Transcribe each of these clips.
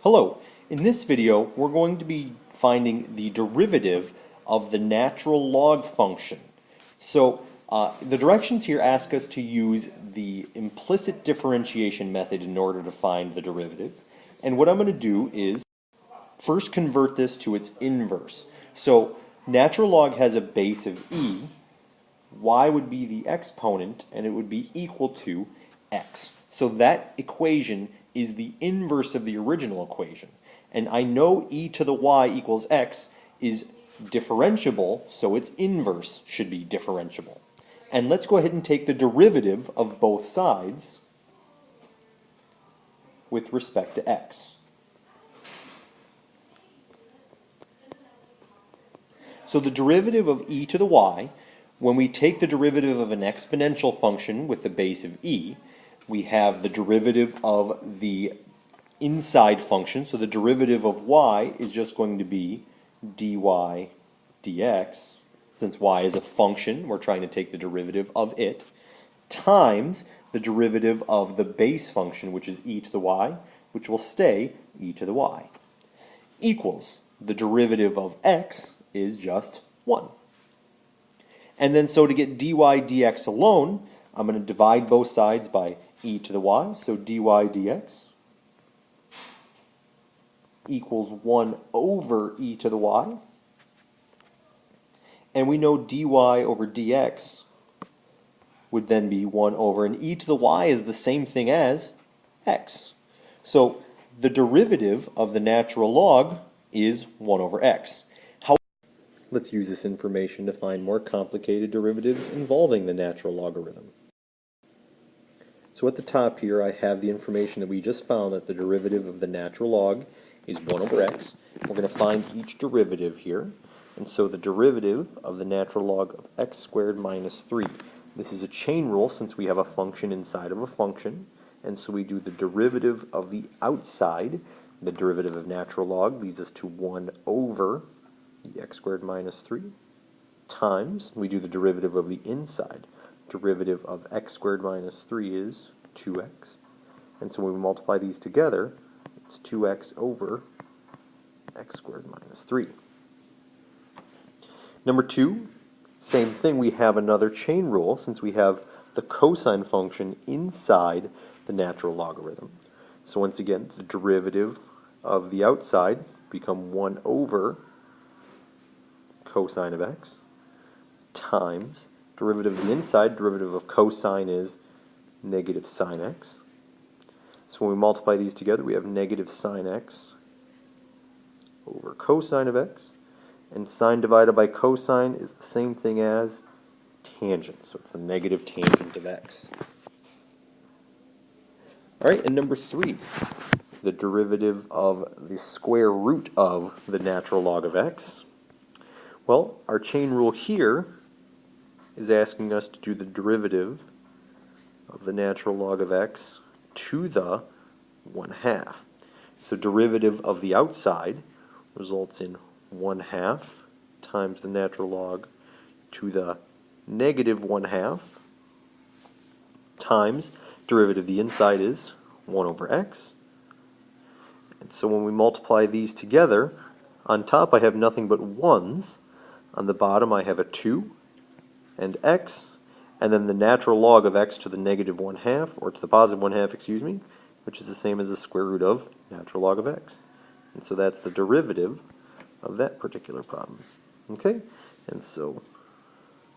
Hello, in this video we're going to be finding the derivative of the natural log function. So the directions here ask us to use the implicit differentiation method in order to find the derivative. And what I'm going to do is first convert this to its inverse. So natural log has a base of e, y would be the exponent, and it would be equal to x. So that equation is the inverse of the original equation. And I know e to the y equals x is differentiable, so its inverse should be differentiable. And let's go ahead and take the derivative of both sides with respect to x. So the derivative of e to the y, when we take the derivative of an exponential function with the base of e, we have the derivative of the inside function. So the derivative of y is just going to be dy dx. Since y is a function, we're trying to take the derivative of it, times the derivative of the base function, which is e to the y, which will stay e to the y, equals the derivative of x is just 1. And then so to get dy dx alone, I'm going to divide both sides by e to the y, so dy dx equals 1 over e to the y. And we know dy over dx would then be 1 over, and e to the y is the same thing as x. So the derivative of the natural log is 1 over x. Let's use this information to find more complicated derivatives involving the natural logarithm. So at the top here I have the information that we just found, that the derivative of the natural log is 1 over x. We're going to find each derivative here. And so the derivative of the natural log of x squared minus 3. This is a chain rule since we have a function inside of a function. And so we do the derivative of the outside. The derivative of natural log leads us to 1 over the x squared minus 3 times, we do the derivative of the inside. Derivative of x squared minus 3 is 2x. And so when we multiply these together, it's 2x over x squared minus 3. Number 2, same thing, we have another chain rule since we have the cosine function inside the natural logarithm. So once again, the derivative of the outside become 1 over cosine of x times derivative of the inside. Derivative of cosine is negative sine x. So when we multiply these together, we have negative sine x over cosine of x. And sine divided by cosine is the same thing as tangent. So it's the negative tangent of x. Alright, and number 3, the derivative of the square root of the natural log of x. Well, our chain rule here is asking us to do the derivative of the natural log of x to the 1/2. So derivative of the outside results in 1/2 times the natural log to the negative 1/2 times derivative of the inside is 1 over x. And so when we multiply these together, on top I have nothing but 1's. On the bottom I have a 2 and x, and then the natural log of x to the negative 1/2, or to the positive 1/2, excuse me, which is the same as the square root of natural log of x. And so that's the derivative of that particular problem. Okay? And so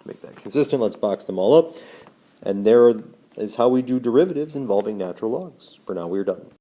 to make that consistent, let's box them all up. And there is how we do derivatives involving natural logs. For now, we're done.